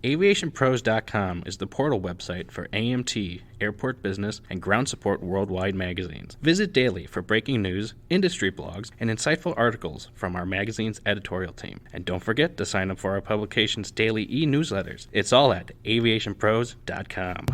AviationPros.com is the portal website for AMT, Airport Business, and Ground Support Worldwide magazines. Visit daily for breaking news, industry blogs, and insightful articles from our magazine's editorial team. And don't forget to sign up for our publication's daily e-newsletters. It's all at AviationPros.com.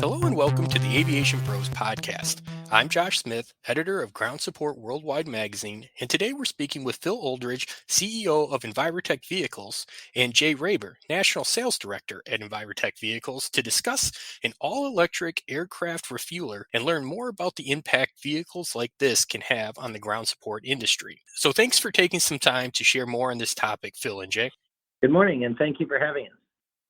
Hello and welcome to the Aviation Pros podcast. I'm Josh Smith, editor of Ground Support Worldwide magazine, and today we're speaking with Phil Oldridge, CEO of Envirotech Vehicles, and Jay Raber, national sales director at Envirotech Vehicles, to discuss an all-electric aircraft refueler and learn more about the impact vehicles like this can have on the ground support industry. So thanks for taking some time to share more on this topic, Phil and Jay. Good morning, and thank you for having us.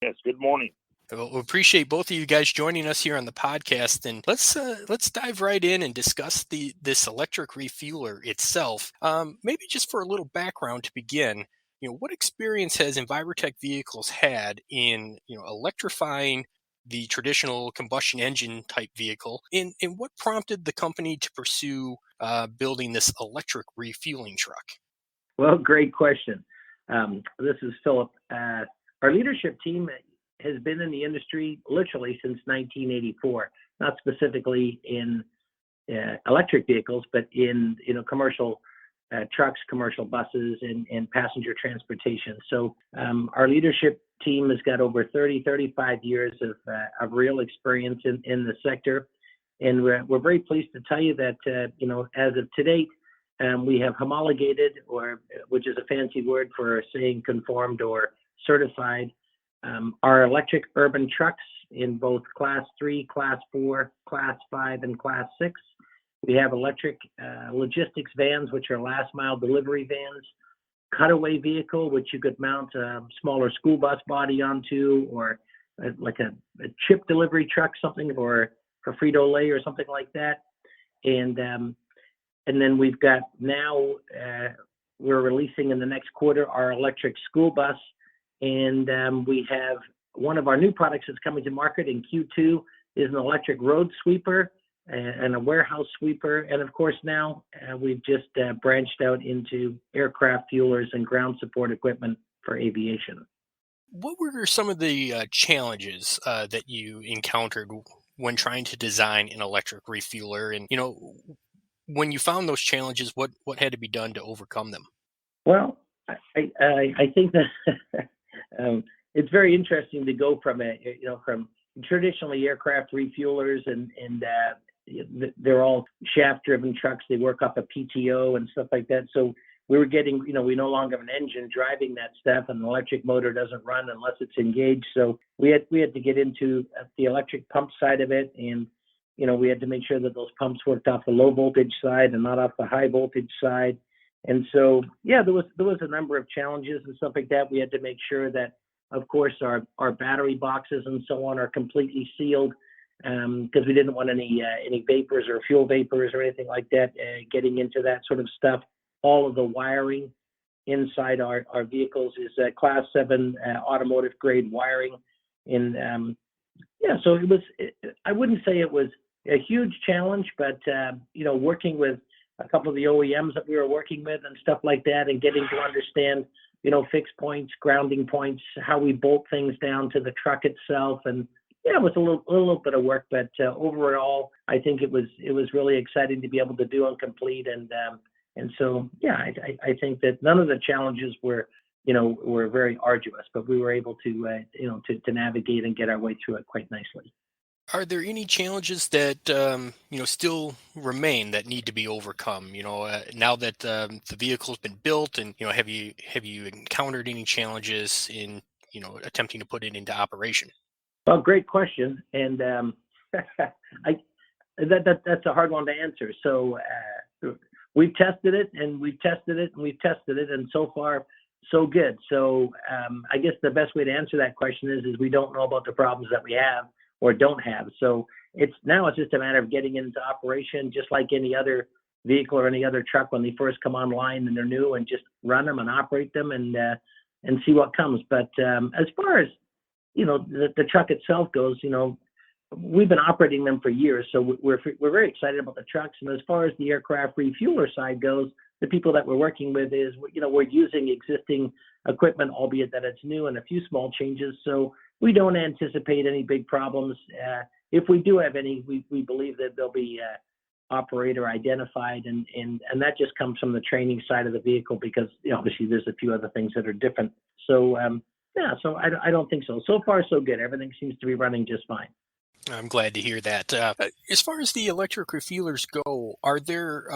Yes, good morning. Well, we appreciate both of you guys joining us here on the podcast, and let's dive right in and discuss this electric refueler itself. Maybe just for a little background to begin, what experience has Envirotech Vehicles had in electrifying the traditional combustion engine type vehicle, and what prompted the company to pursue building this electric refueling truck? Well, great question. This is Philip. Our leadership team has been in the industry literally since 1984, not specifically in electric vehicles, but in commercial trucks, commercial buses, and passenger transportation. So our leadership team has got over 35 years of real experience in the sector, and we're very pleased to tell you that as of to date, we have homologated, which is a fancy word for saying conformed or certified, our electric urban trucks in both Class 3, Class 4, Class 5, and Class 6. We have electric logistics vans, which are last mile delivery vans, cutaway vehicle, which you could mount a smaller school bus body onto, or like a chip delivery truck, something for Frito-Lay or something like that. And then we've got now, we're releasing in the next quarter our electric school bus. And we have one of our new products that's coming to market in Q2 is an electric road sweeper and a warehouse sweeper. And of course, now we've just branched out into aircraft fuelers and ground support equipment for aviation. What were some of the challenges that you encountered when trying to design an electric refueler? And, when you found those challenges, what had to be done to overcome them? Well, I think that it's very interesting to go from from traditionally aircraft refuelers and they're all shaft-driven trucks. They work off a PTO and stuff like that. So we were getting, we no longer have an engine driving that stuff, and the electric motor doesn't run unless it's engaged. So we had to get into the electric pump side of it, and we had to make sure that those pumps worked off the low voltage side and not off the high voltage side. And so, there was a number of challenges and stuff like that. We had to make sure that, of course, our battery boxes and so on are completely sealed, because we didn't want any vapors or fuel vapors or anything like that getting into that sort of stuff. All of the wiring inside our vehicles is Class 7 automotive grade wiring. And so it was. I wouldn't say it was a huge challenge, but working with a couple of the OEMs that we were working with and stuff like that, and getting to understand, fixed points, grounding points, how we bolt things down to the truck itself. And it was a little bit of work, but overall, I think it was really exciting to be able to do and complete. And so, I think that none of the challenges were very arduous, but we were able to navigate and get our way through it quite nicely. Are there any challenges that still remain that need to be overcome? Now that the vehicle's been built, and have you encountered any challenges in attempting to put it into operation? Well, great question, and that's a hard one to answer. So we've tested it, and we've tested it, and we've tested it, and so far so good. So I guess the best way to answer that question is we don't know about the problems that we have or don't have. So it's just a matter of getting into operation, just like any other vehicle or any other truck when they first come online and they're new, and just run them and operate them and see what comes. But as far as the truck itself goes, we've been operating them for years, so we're very excited about the trucks. And as far as the aircraft refueler side goes, the people that we're working with is, we're using existing equipment, albeit that it's new, and a few small changes. So we don't anticipate any big problems. If we do have any, we believe that they'll be operator identified, and that just comes from the training side of the vehicle, because obviously there's a few other things that are different. So so I don't think so. So far, so good. Everything seems to be running just fine. I'm glad to hear that. As far as the electric refuelers go, are there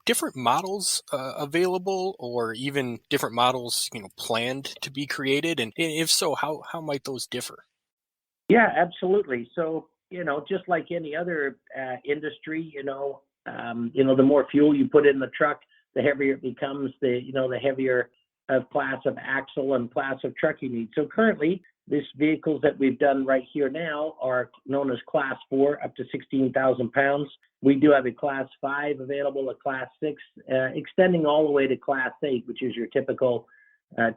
different models available, or even different models, planned to be created? And if so, how might those differ? Yeah, absolutely. So, just like any other industry, the more fuel you put in the truck, the heavier it becomes, the heavier of class of axle and class of truck you need. So currently, these vehicles that we've done right here now are known as Class 4, up to 16,000 pounds. We do have a Class 5 available, a Class 6, extending all the way to Class 8, which is your typical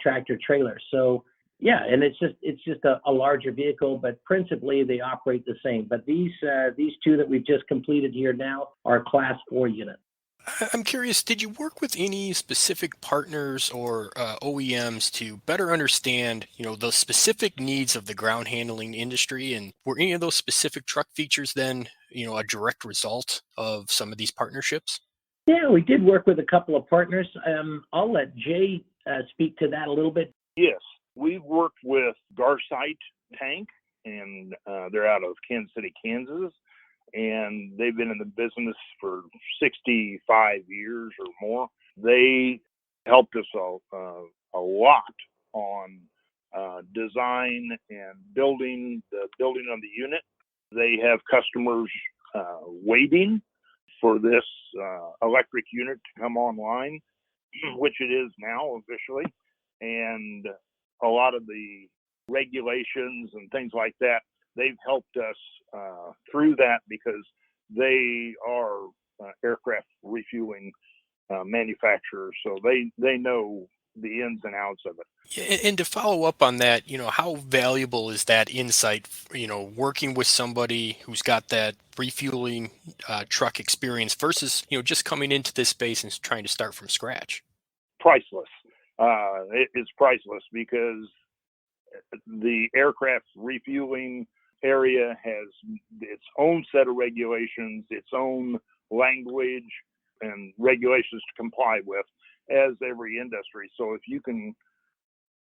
tractor trailer. So, yeah, and it's just a larger vehicle, but principally they operate the same. But these two that we've just completed here now are Class 4 units. I'm curious, did you work with any specific partners or OEMs to better understand, the specific needs of the ground handling industry? And were any of those specific truck features then, a direct result of some of these partnerships? Yeah, we did work with a couple of partners. I'll let Jay speak to that a little bit. Yes, we've worked with Garsite Tank, and they're out of Kansas City, Kansas. And they've been in the business for 65 years or more. They helped us a lot on design and building of the unit. They have customers waiting for this electric unit to come online, which it is now officially. And a lot of the regulations and things like that, they've helped us through that, because they are aircraft refueling manufacturers, so they know the ins and outs of it. Yeah, and to follow up on that, how valuable is that insight, working with somebody who's got that refueling truck experience versus, just coming into this space and trying to start from scratch? Priceless. It is priceless, because the aircraft refueling area has its own set of regulations, its own language and regulations to comply with, as every industry. So if you can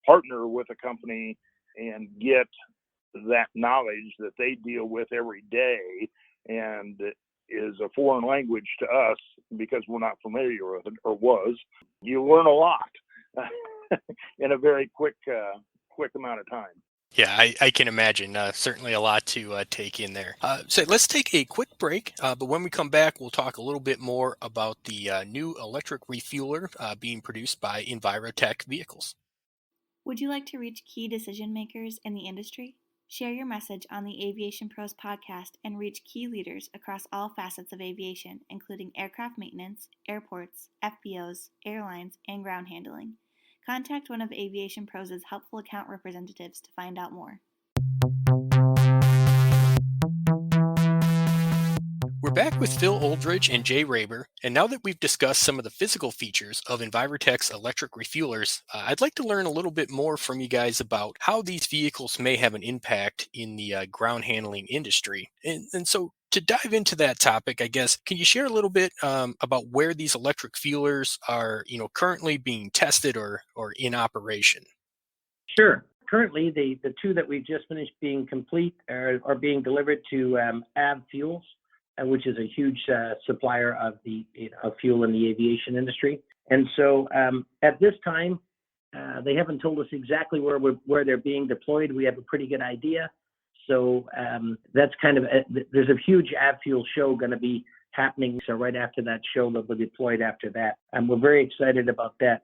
partner with a company and get that knowledge that they deal with every day, and is a foreign language to us because we're not familiar with it, or was, you learn a lot in a very quick amount of time. Yeah, I can imagine. Certainly a lot to take in there. So let's take a quick break. But when we come back, we'll talk a little bit more about the new electric refueler being produced by Envirotech vehicles. Would you like to reach key decision makers in the industry? Share your message on the Aviation Pros podcast and reach key leaders across all facets of aviation, including aircraft maintenance, airports, FBOs, airlines, and ground handling. Contact one of Aviation Pros' helpful account representatives to find out more. We're back with Phil Oldridge and Jay Raber, and now that we've discussed some of the physical features of Envirotech's electric refuelers, I'd like to learn a little bit more from you guys about how these vehicles may have an impact in the ground handling industry. And so to dive into that topic, I guess, can you share a little bit about where these electric fuelers are, currently being tested or in operation? Sure. Currently, the two that we've just finished being complete are being delivered to AvFuels, which is a huge supplier of of fuel in the aviation industry. And so at this time, they haven't told us exactly where they're being deployed. We have a pretty good idea. So that's kind of there's a huge AvFuel show going to be happening. So right after that show, they'll be deployed after that. And we're very excited about that.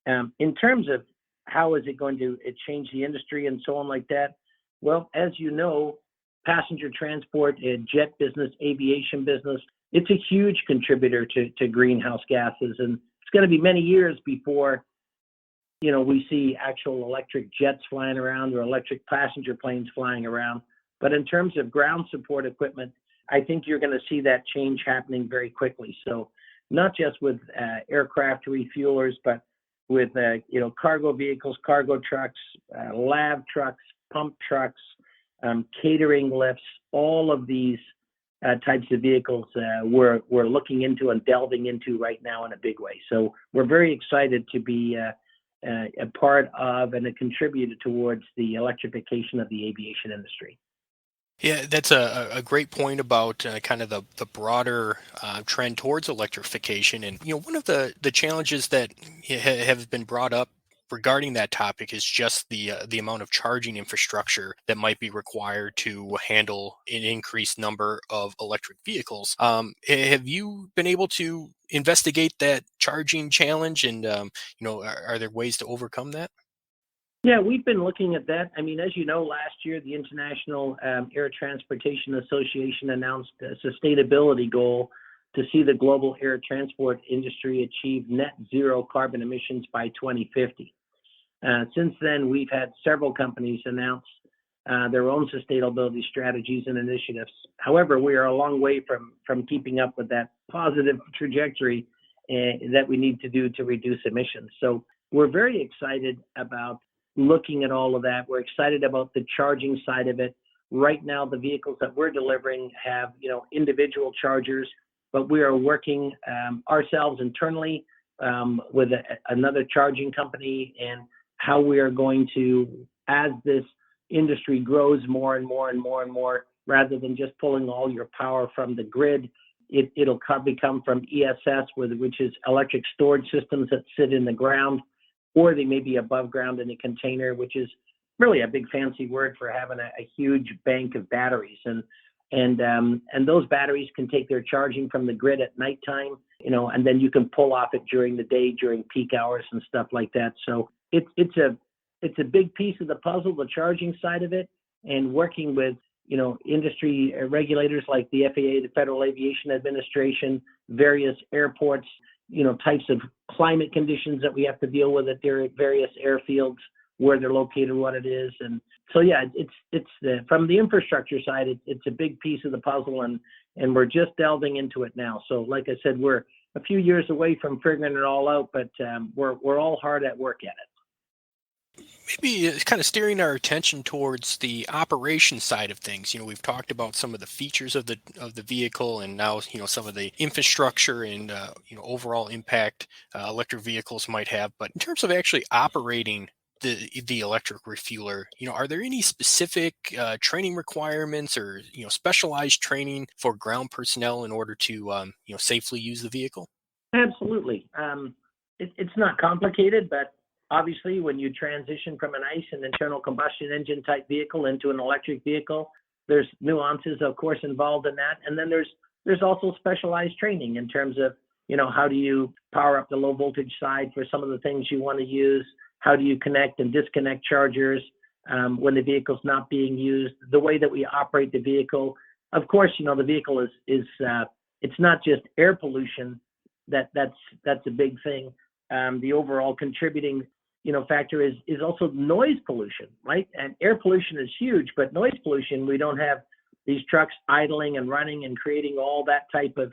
In terms of how is it going to change the industry and so on like that, well, as you know, passenger transport, jet business, aviation business, it's a huge contributor to greenhouse gases. And it's going to be many years before, we see actual electric jets flying around or electric passenger planes flying around. But in terms of ground support equipment, I think you're going to see that change happening very quickly. So not just with aircraft refuelers, but with cargo vehicles, cargo trucks, lav trucks, pump trucks, catering lifts, all of these types of vehicles we're looking into and delving into right now in a big way. So we're very excited to be a part of and a contributor towards the electrification of the aviation industry. Yeah, that's a great point about kind of the broader trend towards electrification. And, one of the challenges that have been brought up regarding that topic is just the amount of charging infrastructure that might be required to handle an increased number of electric vehicles. Have you been able to investigate that charging challenge? And, are there ways to overcome that? Yeah, we've been looking at that. I mean, as you know, last year, the International Air Transportation Association announced a sustainability goal to see the global air transport industry achieve net zero carbon emissions by 2050. Since then, we've had several companies announce their own sustainability strategies and initiatives. However, we are a long way from keeping up with that positive trajectory that we need to do to reduce emissions. So we're very excited about looking at all of that. We're excited about the charging side of it. Right now, the vehicles that we're delivering have, individual chargers, but we are working ourselves internally with another charging company, and how we are going to, as this industry grows more and more and more and more, rather than just pulling all your power from the grid, it'll become from ESS, which is electric storage systems that sit in the ground, or they may be above ground in a container, which is really a big fancy word for having a huge bank of batteries. And those batteries can take their charging from the grid at nighttime, and then you can pull off it during the day, during peak hours and stuff like that. So it's a big piece of the puzzle, the charging side of it, and working with, industry regulators like the FAA, the Federal Aviation Administration, various airports, types of climate conditions that we have to deal with at their various airfields, where they're located, what it is. And so, yeah, it's from the infrastructure side, it's a big piece of the puzzle, and we're just delving into it now. So like I said, we're a few years away from figuring it all out, but we're all hard at work at it. Maybe kind of steering our attention towards the operation side of things. We've talked about some of the features of the vehicle, and now some of the infrastructure and overall impact electric vehicles might have. But in terms of actually operating the electric refueler, are there any specific training requirements or specialized training for ground personnel in order to safely use the vehicle? Absolutely. It's not complicated, but obviously, when you transition from an ICE and internal combustion engine type vehicle into an electric vehicle, there's nuances, of course, involved in that. And then there's also specialized training in terms of, how do you power up the low voltage side for some of the things you want to use? How do you connect and disconnect chargers when the vehicle's not being used? The way that we operate the vehicle. Of course, the vehicle is it's not just air pollution that's a big thing. The overall contributing factor is also noise pollution, right? And air pollution is huge, but noise pollution, we don't have these trucks idling and running and creating all that type of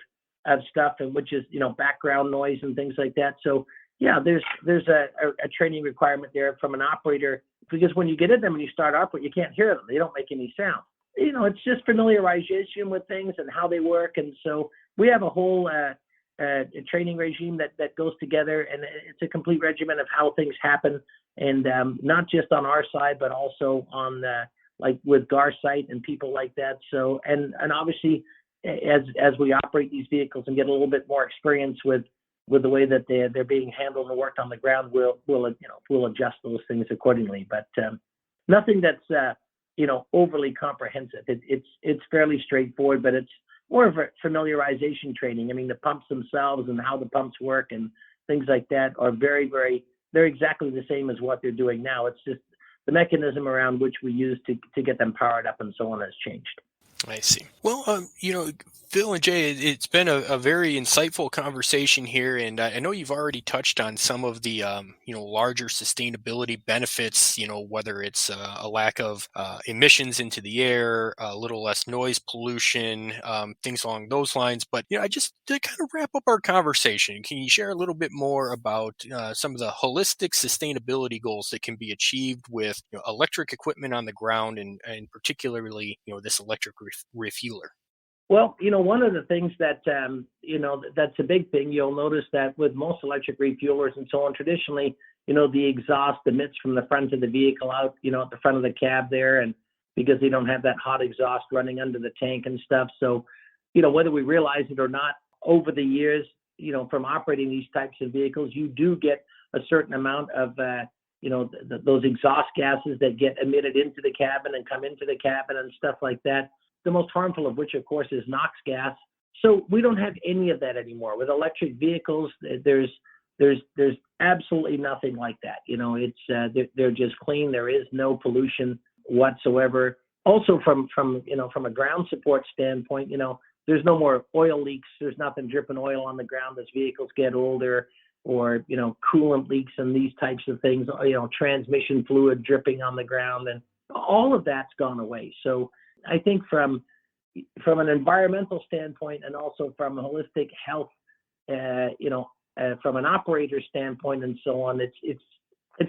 stuff, and which is, background noise and things like that. So yeah, there's a training requirement there from an operator, because when you get in them and you start operating, you can't hear them. They don't make any sound. It's just familiarization with things and how they work. And so we have a whole a training regime that goes together, and it's a complete regimen of how things happen, and not just on our side, but also on like with Garsite and people like that. So and obviously, as we operate these vehicles and get a little bit more experience with the way that they're being handled and worked on the ground, we'll adjust those things accordingly. But nothing that's overly comprehensive. It's fairly straightforward, but it's more of a familiarization training. I mean, the pumps themselves and how the pumps work and things like that are very, very, they're exactly the same as what they're doing now. It's just the mechanism around which we use to get them powered up and so on has changed. I see. Well, Phil and Jay, it's been a very insightful conversation here, and I know you've already touched on some of the, larger sustainability benefits. Whether it's a lack of emissions into the air, a little less noise pollution, things along those lines. But I just to kind of wrap up our conversation, can you share a little bit more about some of the holistic sustainability goals that can be achieved with electric equipment on the ground, and particularly this electric refueler? Well, one of the things that, that's a big thing. You'll notice that with most electric refuelers and so on, traditionally, the exhaust emits from the front of the vehicle out, at the front of the cab there. And because they don't have that hot exhaust running under the tank and stuff. So, whether we realize it or not, over the years, from operating these types of vehicles, you do get a certain amount of, those exhaust gases that get emitted into the cabin and come into the cabin and stuff like that. The most harmful of which, of course, is NOx gas. So we don't have any of that anymore. With electric vehicles, there's absolutely nothing like that. It's they're just clean. There is no pollution whatsoever. Also, from a ground support standpoint, there's no more oil leaks. There's nothing dripping oil on the ground as vehicles get older, or coolant leaks and these types of things. Transmission fluid dripping on the ground, and all of that's gone away. So I think from an environmental standpoint, and also from a holistic health, from an operator standpoint and so on, it's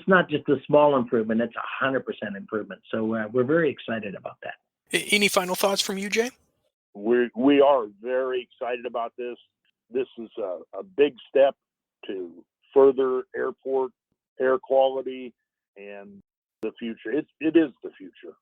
not just a small improvement; it's 100% improvement. So we're very excited about that. Any final thoughts from you, Jay? We are very excited about this. This is a big step to further airport air quality and the future. It is the future.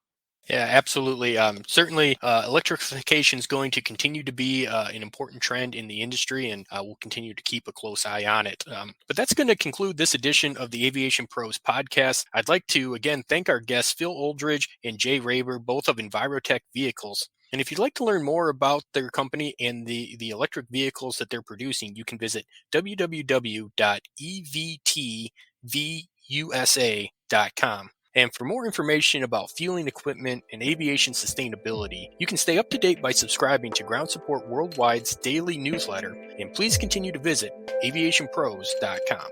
Yeah, absolutely. Certainly, electrification is going to continue to be an important trend in the industry, and we'll continue to keep a close eye on it. But that's going to conclude this edition of the Aviation Pros podcast. I'd like to, again, thank our guests, Phil Oldridge and Jay Raber, both of Envirotech Vehicles. And if you'd like to learn more about their company and the electric vehicles that they're producing, you can visit www.evtvusa.com. And for more information about fueling equipment and aviation sustainability, you can stay up to date by subscribing to Ground Support Worldwide's daily newsletter, and please continue to visit AviationPros.com.